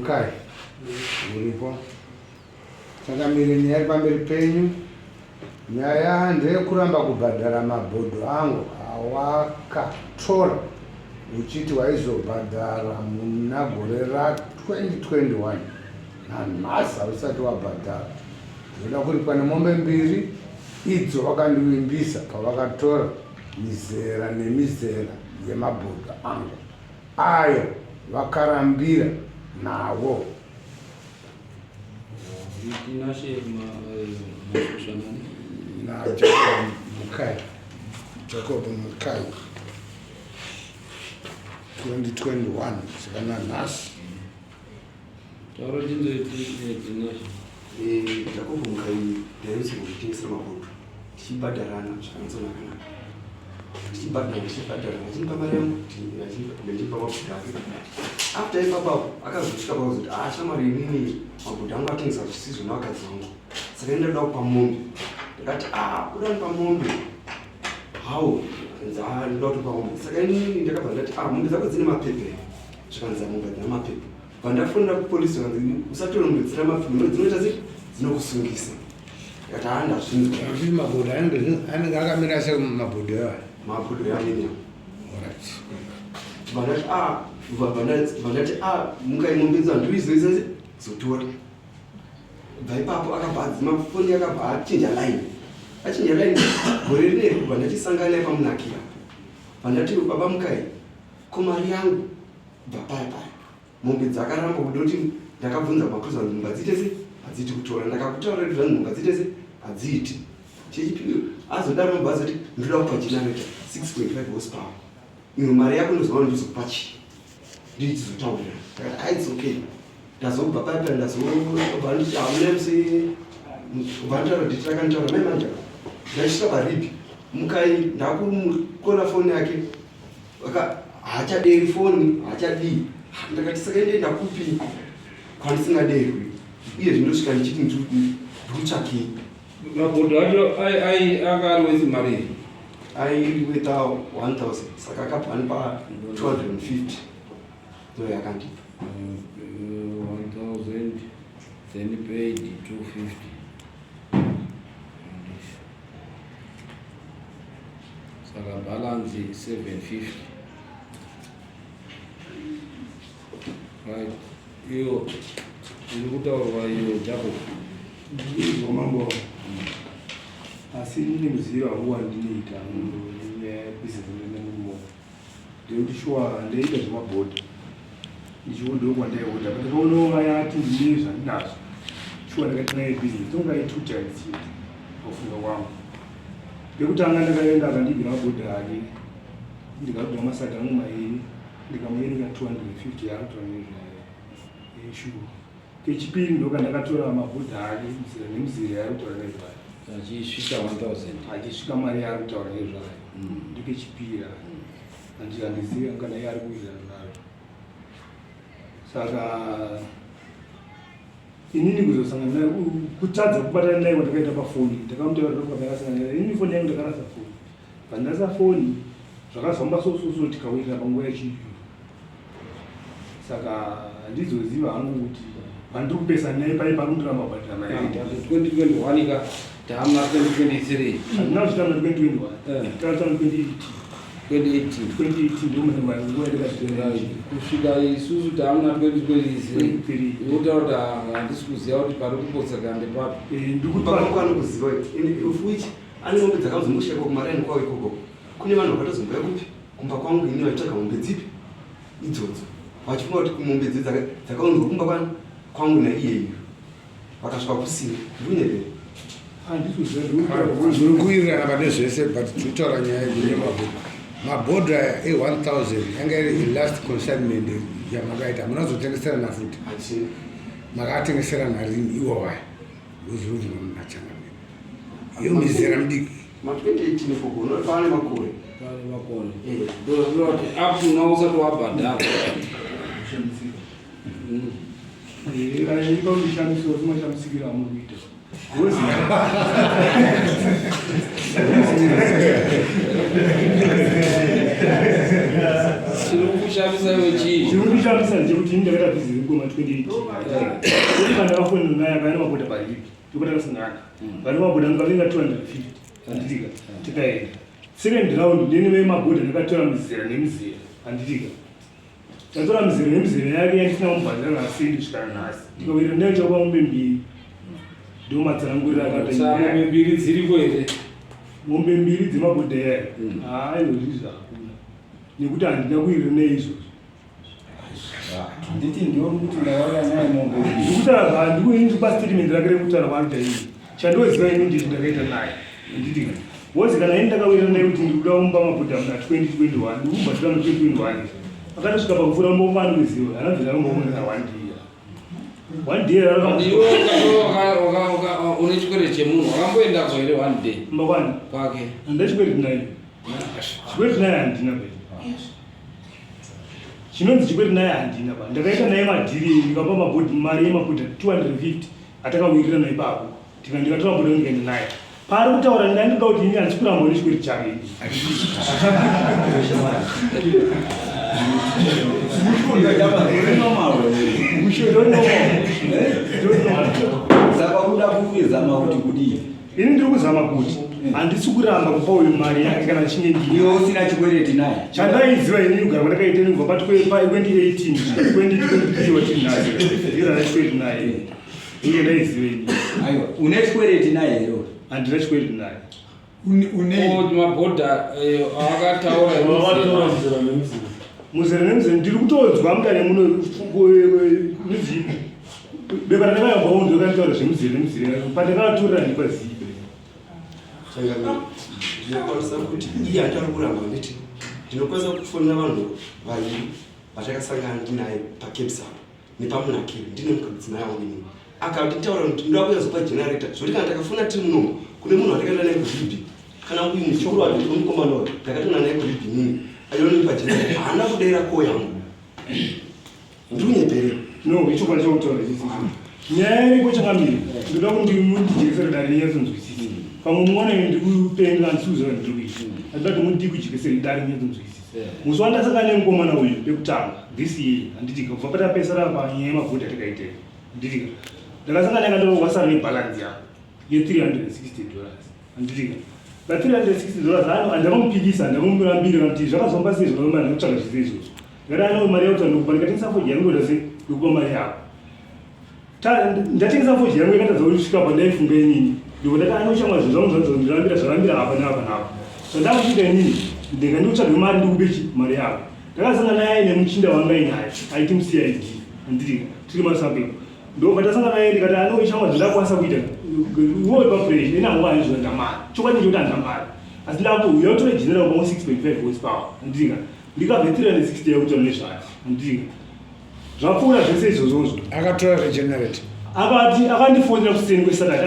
mukai uripo saka mirini yari pamberi penyu. Nyaya ndeyekuramba kubhadhara mabhodho angu awakatora uchiti waizobhadhara muna gore ra2021 nanhasi hausati wabhadhara. Ndoda kuripwa nemombe mbiri idzo vakandivimbisa pavakatora mizera nemizera yemabhodho angu ayo vakarambira nawo. Tinashe Masvosva na Jacob Munganyi 2021 sikana nhasi. Tauro Tinashe Jacob Munganyi ndaisi kutengesera mabhodho tichibhadharana zvakanaka tichibhadharana chimba mari yangu ndichipa mabhodho ake. After ipapo akazosvika pakuzoti shamwari inini mabhodho angu atengesa zvisizvo nevakadzi vangu, saka ndinoda kupa mombe. Ndakati kuda kupa mombe hau ndoda kupa mombe. Saka inini ndakabva ndati mombe dzako dzine mapepa zvakanzi mombe dzina mapepa. Pandafonera kupolisi vakanzi usatora mombe dzina mapepa dzinoita sei dzinokusungisa. Ndakati ndazvinzwa. Mabhodho anenge akamira semabhodho aya. Mabhodho yanini. Alright. Vandati Munganyi mombe idzo handizoisa zotora. Bva ipapo akabva adzima foni akabva achinja line gore rineri kubva ndatisangana pamunakira vandati baba Munganyi komari yangu bva paya mombe dzakaramba kuda kuti ndakabvunza mapusa kuti nhumba dziite sei hadziti kutora. Ndakakutaurira kuti nhumba dziite sei hadziti. Chechipiri azodaro mobva azoti ndoda kupa generator 6.5 horsepower. Imwe mari yako ndozova ndizokupa chii ndichizotaurira. Ndakati it's okay. Ndazobva paya ndazobva nditi amunemsi ubandaro diti rakanitaura mai manja ndachisvika paripi Munganyi ndakukona foni yake haachaderi foni haachadii. Ndakati saka ndenda kupi kwandisingaderwi iye zvindosvika ndichiti ndikutsvakei. mabhodho acho akari wezi mari aiweta 1000 saka akabva nipa 250 ndo yakandipa 1000 then paid 250. Saka balance 750. Right. Iyo irikutaurwa iyo Jacob. Ndizvo mambo. Asi ndine muziva huwa ndinoita business nemunhu. Ndikushwa ndeita zvemabhodho. Ndichiwondewo kwandaiwonda kuti ndinoona yati ndine zvandinazvo. Shwa ndakati naye business tonga ituta itsiti kufunga kwangu. Ndekutanga ndakaenda akandibvira mabhodho ake. Ndikabuda masaga angu mairi ndikamuverenga 250 yaakatora nezvaishuwa. Kechipiri ndo ndakatora mabhodho ake muzera nemuzera yaakatora nezvayo. Achisvika 1000. Achisvika mari yaakatora nezvayo. Ndokechipiri handiziva kana iye ari kuwirirana nayo. Saka inini kuzosangana naye kutadza kubatana naye kwandakaita pafoni ndakamutaurira kuti pandakasangana naye inini foni yangu ndakarasa foni. Pandasa foni zvakazomba sososo tikawirira panguva yechiyungu. Saka handizoziva hangu kuti vandiri kupesana naye pai parundira mabhadhara naye. 2021 ka tamna 2023. Handina kuchitama 2021. Takatama 2018. 2018 ndomwe nguva yakatitenga kusvika isusu tamna 2023 yotaura kuti handisi kuziva kuti pari kuposa kande papi. Ndikupano kuziva ufuichi ane mombe dzakazombosheka kumari yani kwawo ikoko. Kune vanhu vakatozomboya kupi kumba kwangu ini vaitsvaga mombe dzipi idzodzo vachifunga kuti mombe dzi dzakaunzwa kumba kwangu naiyeyo vakasvika kusina ndineve zviri kuwirirana pane zvese but titaura nyaya yemabhodho. Mabhodho aya e1000 yanga iri last consignment yamakaita. Munozotengeserana futi makatengeserana rini iwo waya uzviri nachangamira iyo mizera midiki ma2018 koko unopane makore ndoti apo nausati wabhadhara ikaundishamisira zimashamisikira amukuita chiri kushamisa iwe chii? Chiri kushamisa ndechekuti ndakaita bhizinesi ndikoma 28 kuti kana vafonera naye kana mabhodha palipi ndikuti akasangana vane mabhodha ngavenga 250 anditika tikaenda second round ndini vemabhodha ndakatora mizera nemizera anditika tatora mizera nemizera yake yandisina mubhadhara nasindi kusvikana nhasi tikawira nayo chakuva mombe mbiri ndo matsanangurira akata mbiri dziriko here mombe mbiri dzemabhodha yayo izvozvi zvakuna nekuti handina kuira neizvozvo nditi ndioni kuti ndawauya naye mombe ndikutaura handikupa statement rake rekutaura kwaanoita ini chandoziva ini nditi ndakaita naye nditi wozi kana ini ndakawira naye kuti ndikuda kumba mabhodha muna 2021 ndikubhadhira mu 2021 akatosvika pakufura mbomanoziva anabvira mbomona 1 day une chikwere chemunhu wakamboenda here 1 day mbakwani kwake handa chikwere tinayo chikwere tinayo handina pe chinonzi chikwere naye handina pa ndakaita naye madhiri ndikapa mabhodhi mari yemabhodha 250 atakawirira naye papo ndikatora bhodha ndikaenda naye pari kutaura ndandida kuti ini handisi kuramba nechikwere chake saka kuda kuzama kuti kudii ini ndiri kuzama kuti handisi kuramba kupa uyu mari yake kana chinge iwe usina chikwereti naye chandaiziva ini kugara kwandakaita kubva pa2018 2023 watinayo irana chikwere naye inge ndaiziva ini aiwa une chikwereti naye here handina chikwere naye mabhodha akataura muzera nemuzera ndiri kutodzwa mudare muno beba randakayambawo ndokanitaura zvemuzera nemuzera pandakavatorera ndipazive zvinokwanisa kuti iye hatari kuramba nditi ndinokwanisa kufonera vanhu vaviri vatakasangana ndinaye pakepsap nepamunakiri ndine mukadzi naye wini akati taura kuti ndoda kuyazopa generator zvoti kana takafuna tiri munomo kune munhu watakaenda naye kuzvibhi kana uyu muchikuru watiri kumukomanowa ndakatona naye kuzvibhi nini aionipa generator haana kudera koyangu ndiri kunyeperera no ichokwadi chokutaura chisi nyaya iriko chakamira ndoda kuti mundijekesere dare nenyatsinzwisisi pamwe mwana ine ndikupenga handisiuziva ndiri kuita handida kuti mundikujekesere dare nenyatsinzwisisi musi wandasaka nemukomana uyu pekutanga this year handitika kubva patapesara panyaya yemabhodha takaiteka handitika ndakasangana yakandowasara nebhalansi yako ye$360 handitika pa$360 handakamupikisa handakamurambira kuti zvakazomba sei zvakaoma ndikutsvaga zvise izvozvo ngati ano mari yakuti ndikupa ndikatengesa foji yangu ndoda sei ndikupa mari yako ndatengesa foji yangu yakatadza kusvika pandaifunga inini ndikudati anoshamwa zvinhu zvangu zvandirambira apa neapa neapa zvandakuita inini ndikandikutsvaga mari ndikupe mari yako ndakasangana naye nemuchinda wanga inaye aiti mucid handitika tiri masapepo ndopatasangana naye ndikati anoshamwa zvandakwanisa kuita iwowe pafresh inangu aizvo ndamari chokwadi ndichoti handamari asi ndakuuya utore general pamwe 6.5 horsepower handitika ndikabve 360 yakutaura nezvayo handitika zvapfuura zvese izvozvozvo akatora regenerate akati akandifonera kuseni kwesatati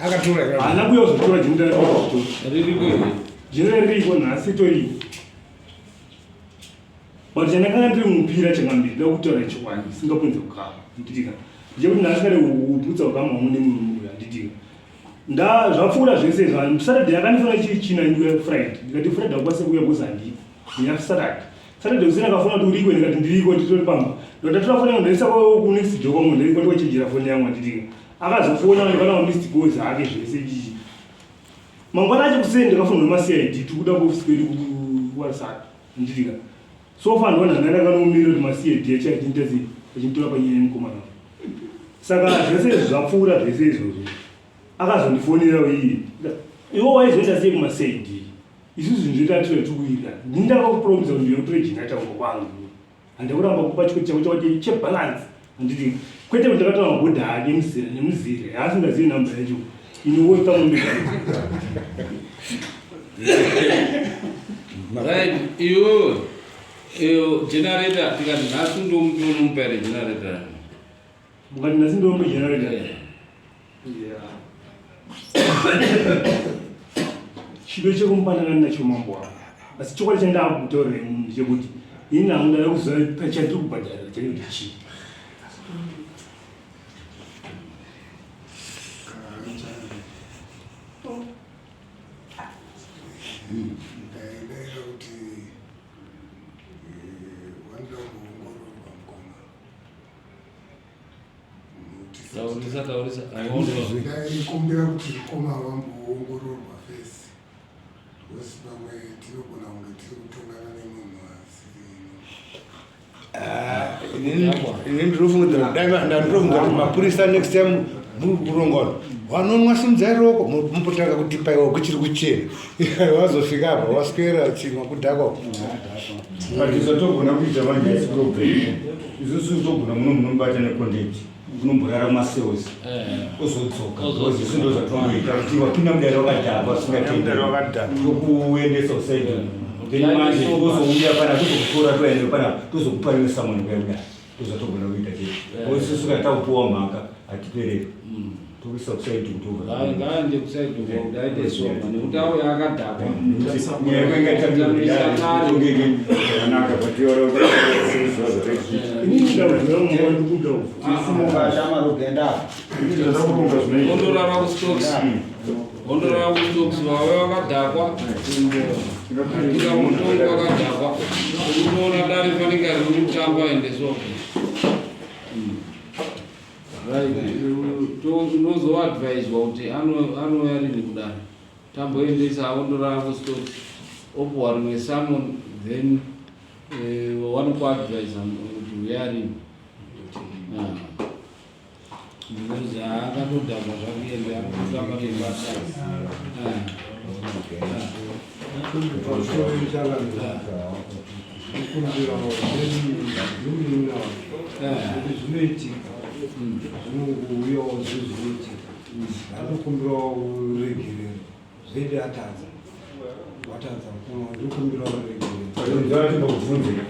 akatora haana kuya kuzotora general ririko general riko nhasi toriko but chandakanga ndiri mupira changambiri nda kutaura chokwadi singakunze kukama handitika ndechekuti ndasikade kuputsa ukama mune munhu handitika zvapfuura zvese saturday akandifonera china ndiwe friday ndikati friday akukwanisa kuuya kuzandiko saturday usina akafona kuti uriko ndikati ndiriko nditori pamba ndotatora foni yangu ndaisa kunext door kwangu ndariko ndikwachenjera foni yangu handitika akazofona ndikana missed calls ake zvese chichi mangwana acho kuseni ndakafonera macid tikuda kuofisi kwedu kuwhatsapp handitika so far ndona ndakanomirira kuti macid achachinta sei achintora panyaya yemukomana saka zvese zvapfuura zvese izvozvo akazondifonera iye iwo waizoenda sei kumacid isusu zvinhu zvotatira tikuira ndindakakupromisa kuti ndinotore generator kwangu handakuramba kupa chiko chako chakati chebalance handiti kwete kuti ndakatora mabhodha ake muzera nemuzere haasingazivi namba yacho inowotamombe right iwo generator tikati nhasi ndomupa here generator mukati nhasi ndombe generator chido chekumpanana nacho mambo ako asi chokwadi chandakutaurira munhu chekuti ini nangu ndada kuziva pachandiri kubhadharira chaikuti chii ndaida kuti wandira kuongororwa mukoma taurisa Ndaikumbira kuti koma vamboongororwa fesi wesi pamwe tinogona kunge tiri kutongana nemunhu ini ndinofunga kuti mapurisa next time mukurongona vanonwa simudza iroko mupotanga kuti paiwa kuchiri kuchena wazosvika apa waswera chimwa kudhakwa patizotogona kuita manje isirobhei isusu togona munomubata nekondekti unomborara maseos ozodzoka zvindo zvatongoita kuti wapinda mudare wakadhakwa usingatendokuendesa usaidi then manje tozouya pana tozokutora toaende pana tozokuparire samoni kuyakudai tozatogona kuita chete isusu kana taupuwa mhaka hatiperere tokuisa kusaidi kutoga ngaende kusaidi kudaite soma nekuti auya akadhakwa naka ondorara kustoks Wauya wakadhakwa ika mutongo wakadhakwa unoona dare fanike riri kutamba ende soke unozoadvaiswa kuti anouya rini kudare tamboendesa ondorara kustoks opuwa rimwe salmon then vanokuadvaisa kuti uya rini because akatodhakwa zvakuenda kutamba nebasa zvinoitika zvinouyawo zvinoitika anokumbirawo uregerero zvede atadza watadza ndikumbirawo uregerero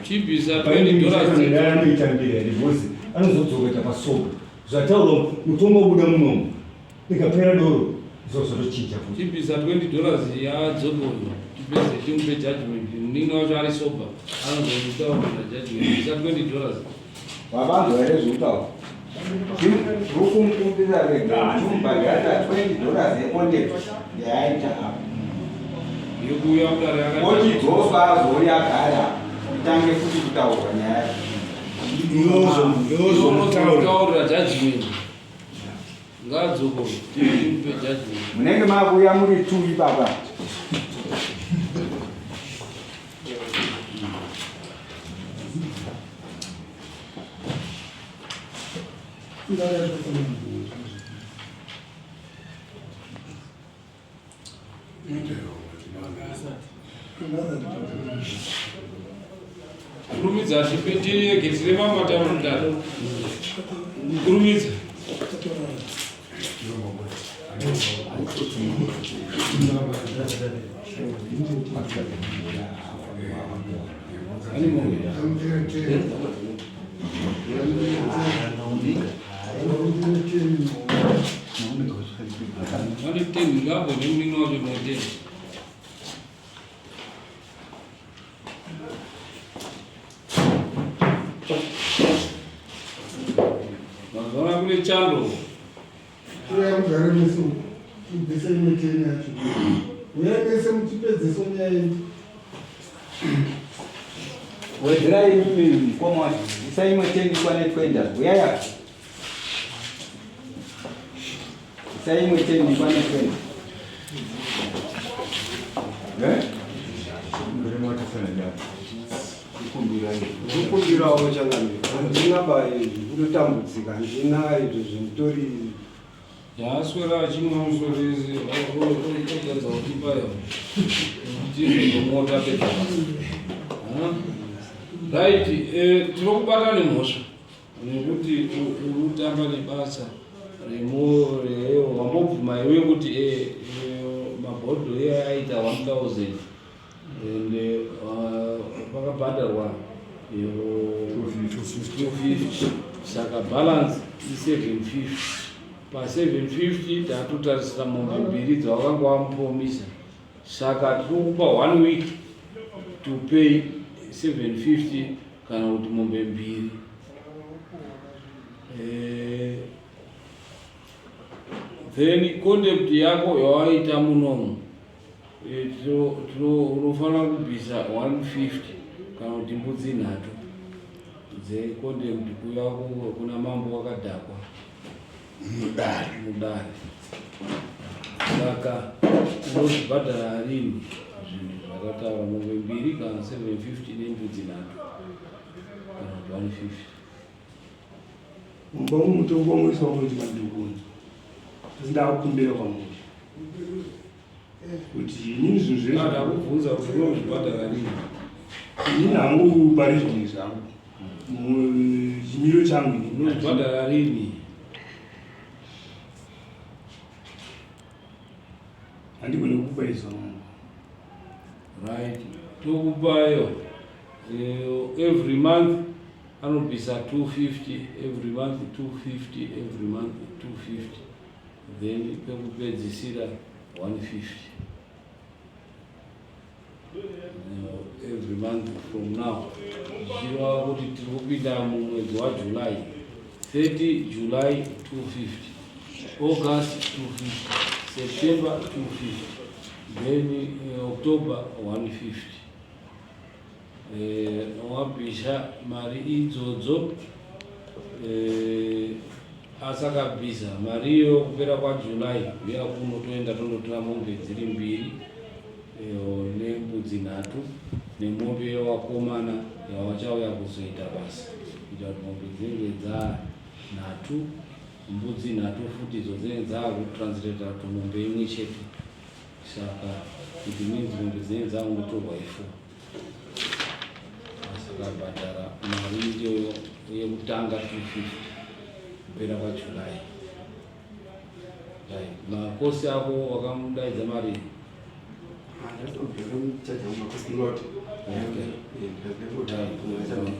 chibhisa $20 anoitambira rivhozi anozodzoketa pasoga zvataura mutongo buda munomu ikapera doro zozotochinja futi chibhisa $20 yadzokoni tipese timupe judgment munini wacho ari soba anozokutaurira judgment isa $20 wabantu here zvotaura rukumukumbira rega chimubhadhata $20 yekondepo yaita apa yekuuya mudare ochidzoswa azouya agara itange futi kutaura nyaya iwozomutaurira judgment ngadzoko timupe judgment munenge makuya muri tui baba kurumidza tiri tine mamata mudare kurumidza ani teni ngabo nemunini wacho noteni mazona kune chando uya mugare meso mubvise imeteni yacho uya mese muchipedzeso nyaya wedzera imimi mukoma isaimwetendikwa netwenda uyaya isaimwetendikwa netwenda kukumbirawo changamiro ndinaba unotambudzika ndina izvo zvimutori yaaswera achimwa musorezi ogadza kutipayo tizvizomota pedabasa right tinokubata nemhosva nekuti urikutamba nebasa wambobvuma iwe kuti mabhodho aita 1000 and pakabhadharwa 250 saka balance i750 pa750 tatotarisira mombe mbiri dzavakanga vamupomisa saka tirikupa 1 week to pay 750 kana kuti mombe mbiri then contempt yako yawaita munomu unofanira kubvisa 150 kana kuti mbudzi 3 dzecontempt kuyako kuna mambo wakadhakwa muDare. Saka unozvibhadhara rini zvinhu zvakataura mombe 2 kana 750 nembudzi 3 kana 150. Mumba mutombo wamwisa wakuti madhokonzo asi ndakukumbira kwamuri kuti inini zvinhu zvese ndakubvunza kuti unozvibhadhara rini. inini hangu pari zvinhu zvangu chimiro changu unozvibhadhara rini. handigone kukupa izvo mangu. Right, tokupayo every month anobvisa 250, every month 250, every month 250, then pekupedzisira 150 every month from now. Zvichireva kuti tiri kupinda mumwedzi waJuly, 30 July 250, August 250, September 250, then October 150. Wabvisha mari idzodzo asakabvisa mariyo kupera kwaJuly uya kuno toenda tonotora mombe dziri 2 nembudzi 3 nemombe yawakomana yawachauya kuzoita basa kuita kuti mombe dzinenge dza 3 mbudzi 3 futi idzo dzinenge dzakutranslata kuti mombe imwe chete. Saka kuti means mombe dzinenge dzakungotorwa 4. Sakabhadhara mari iyoyo yekutanga 250 kupera kwaJuly. Makosi ako wakamudaidza mari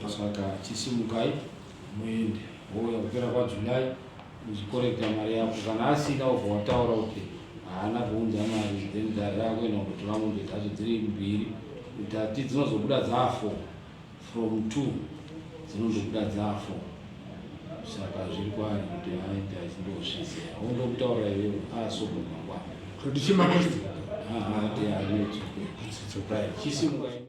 saka chisimukai muende Wauya kupera kwaJuly muchikorekta mari yako. Kana asina obva wataura kuti haana kuunza mari then dhare rako ina kutora mombe dzacho dziri 2 kuti dzinozobuda dza 4 from 2 dzinondobuda dza 4. Saka zviri kwaari kuti aenda achindozviziva ondokutaura iwewe asobomangwana kuti chimakosti chisimukai.